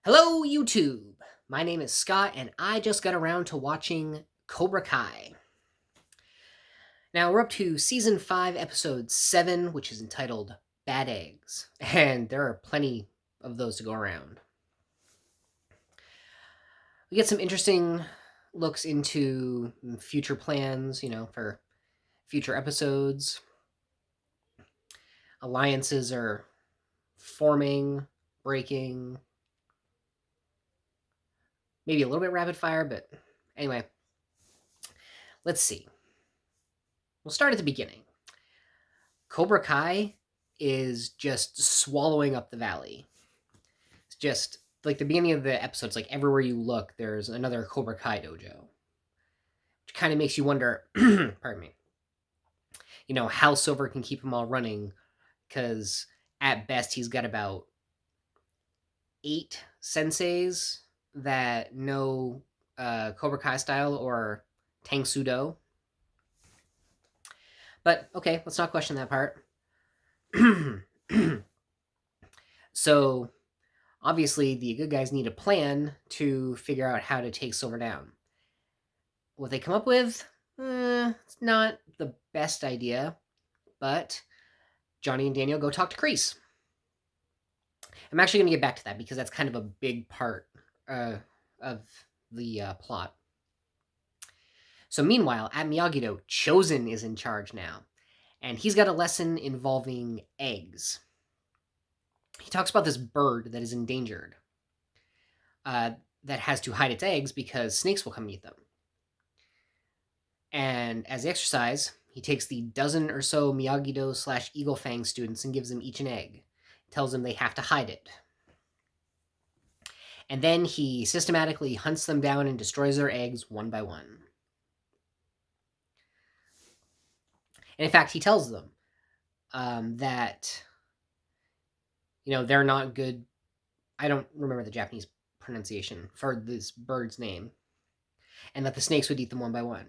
Hello, YouTube! My name is Scott, and I just got around to watching Cobra Kai. Now, we're up to Season 5, Episode 7, which is entitled Bad Eggs, and there are plenty of those to go around. We get some interesting looks into future plans, for future episodes. Alliances are forming, breaking, maybe a little bit rapid fire, but anyway, let's see. We'll start at the beginning. Cobra Kai is just swallowing up the valley. It's just like the beginning of the episode. It's like everywhere you look, there's another Cobra Kai dojo, which kind of makes you wonder. Pardon me. How Silver can keep them all running, because at best he's got about 8 senseis that know Cobra Kai style or Tang Sudo. But okay, let's not question that part. So obviously, the good guys need a plan to figure out how to take Silver down. What they come up with, it's not the best idea, but Johnny and Daniel go talk to Kreese. I'm actually going to get back to that because that's kind of a big part of the plot. So meanwhile, at Miyagi-Do, Chosen is in charge now, and he's got a lesson involving eggs. He talks about this bird that is endangered, that has to hide its eggs because snakes will come and eat them. And as the exercise, he takes the dozen or so Miyagi-Do / Eagle Fang students and gives them each an egg. Tells them they have to hide it. And then he systematically hunts them down and destroys their eggs one by one. And in fact, he tells them that, they're not good. I don't remember the Japanese pronunciation for this bird's name. And that the snakes would eat them one by one.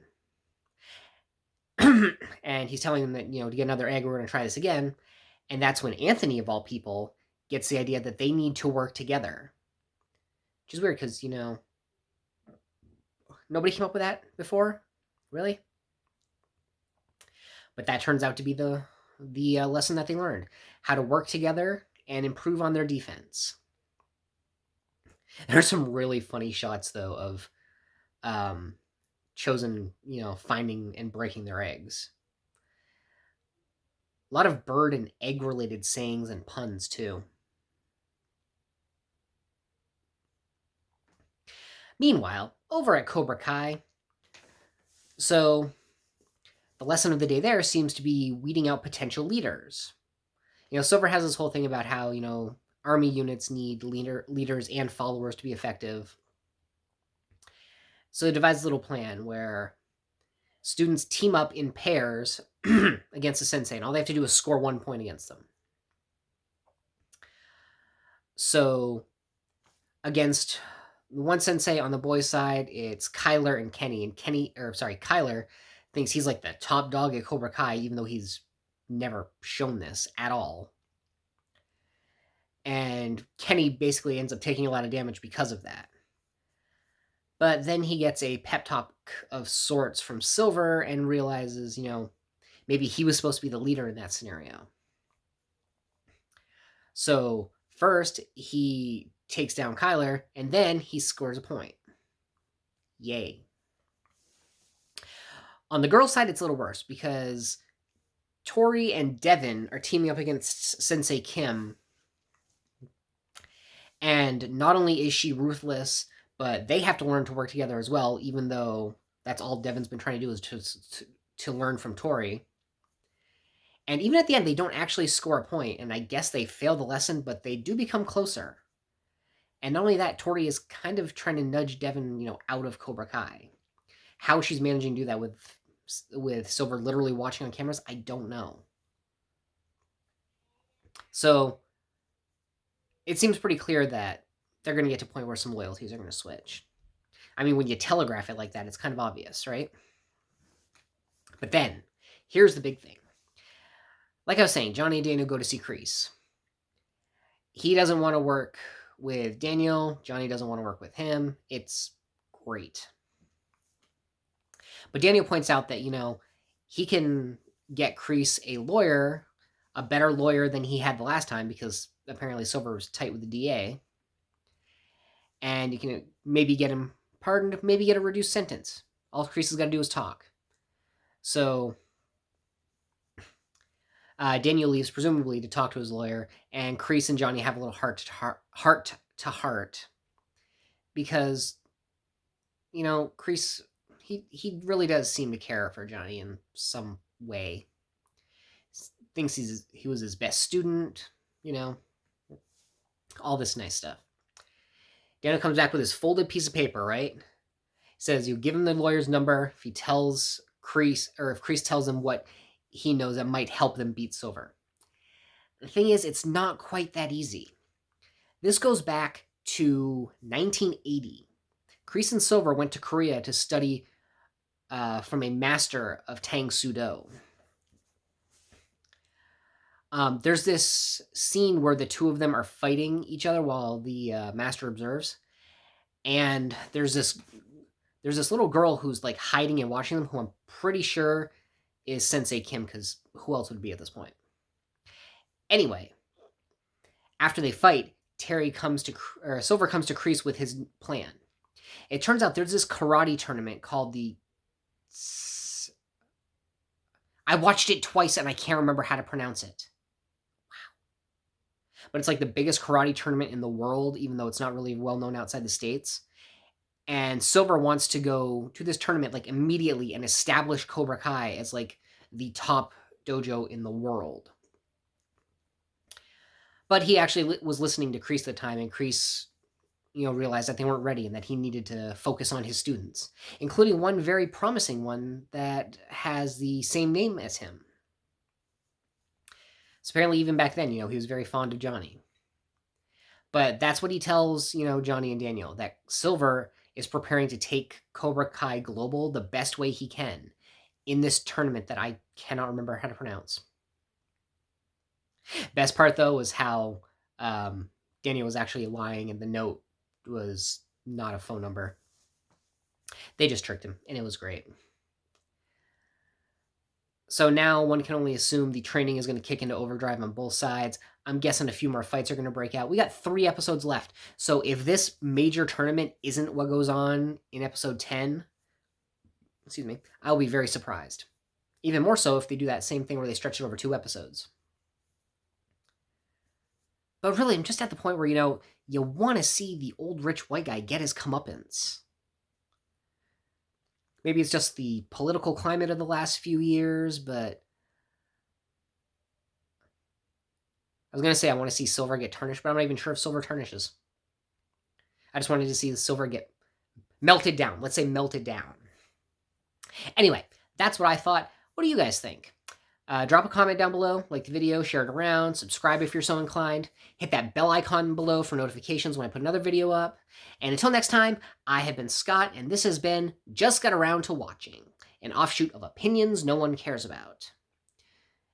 And he's telling them that, to get another egg, we're going to try this again. And that's when Anthony, of all people, gets the idea that they need to work together. Which is weird because, nobody came up with that before. Really? But that turns out to be the lesson that they learned. How to work together and improve on their defense. There are some really funny shots, though, of Chosen, finding and breaking their eggs. A lot of bird and egg-related sayings and puns, too. Meanwhile, over at Cobra Kai, so the lesson of the day there seems to be weeding out potential leaders. Silver has this whole thing about how, army units need leaders and followers to be effective. So he devises a little plan where students team up in pairs against a sensei, and all they have to do is score 1 point against them. So against one sensei on the boys' side, it's Kyler and Kenny. And Kyler thinks he's like the top dog at Cobra Kai, even though he's never shown this at all. And Kenny basically ends up taking a lot of damage because of that. But then he gets a pep talk of sorts from Silver and realizes, maybe he was supposed to be the leader in that scenario. So first, he takes down Kyler, and then he scores a point. Yay. On the girls' side, it's a little worse, because Tori and Devin are teaming up against Sensei Kim. And not only is she ruthless, but they have to learn to work together as well, even though that's all Devin's been trying to do is to learn from Tori. And even at the end, they don't actually score a point, and I guess they fail the lesson, but they do become closer. And not only that, Tori is kind of trying to nudge Devin, out of Cobra Kai. How she's managing to do that with Silver literally watching on cameras, I don't know. So it seems pretty clear that they're going to get to a point where some loyalties are going to switch. I mean, when you telegraph it like that, it's kind of obvious, right? But then, here's the big thing. Like I was saying, Johnny and Daniel go to see Kreese. He doesn't want to work with Daniel. Johnny doesn't want to work with him. It's great. But Daniel points out that, he can get Kreese a lawyer, a better lawyer than he had the last time, because apparently Silver was tight with the DA. And you can maybe get him pardoned, maybe get a reduced sentence. All Kreese has got to do is talk. So Daniel leaves, presumably, to talk to his lawyer, and Kreese and Johnny have a little heart to heart. Because, Kreese, he really does seem to care for Johnny in some way. Thinks he was his best student, all this nice stuff. Daniel comes back with his folded piece of paper, right? He says you give him the lawyer's number if he tells Kreese, or if Kreese tells him what he knows that might help them beat Silver. The thing is, it's not quite that easy. This goes back to 1980. Kreese and Silver went to Korea to study from a master of Tang Soo Do. There's this scene where the two of them are fighting each other while the master observes, and there's this little girl who's like hiding and watching them, who I'm pretty sure is Sensei Kim, because who else would it be at this point? Anyway, after they fight, Silver comes to Kreese with his plan. It turns out there's this karate tournament called I watched it twice and I can't remember how to pronounce it. Wow. But it's like the biggest karate tournament in the world, even though it's not really well known outside the States. And Silver wants to go to this tournament like immediately and establish Cobra Kai as like the top dojo in the world. But he actually was listening to Kreese at the time, and Kreese, realized that they weren't ready and that he needed to focus on his students, including one very promising one that has the same name as him. So apparently even back then, he was very fond of Johnny. But that's what he tells, Johnny and Daniel, that Silver is preparing to take Cobra Kai global the best way he can in this tournament that I cannot remember how to pronounce. Best part, though, was how Daniel was actually lying and the note was not a phone number. They just tricked him, and it was great. So now one can only assume the training is going to kick into overdrive on both sides. I'm guessing a few more fights are going to break out. We got 3 episodes left. So if this major tournament isn't what goes on in episode 10, I'll be very surprised. Even more so if they do that same thing where they stretch it over 2 episodes. But really, I'm just at the point where, you want to see the old rich white guy get his comeuppance. Maybe it's just the political climate of the last few years, but I was going to say I want to see Silver get tarnished, but I'm not even sure if Silver tarnishes. I just wanted to see the Silver get melted down. Let's say melted down. Anyway, that's what I thought. What do you guys think? Drop a comment down below, like the video, share it around, subscribe if you're so inclined, hit that bell icon below for notifications when I put another video up. And until next time, I have been Scott, and this has been Just Got Around to Watching, an offshoot of opinions no one cares about.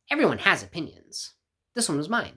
Everyone has opinions. This one was mine.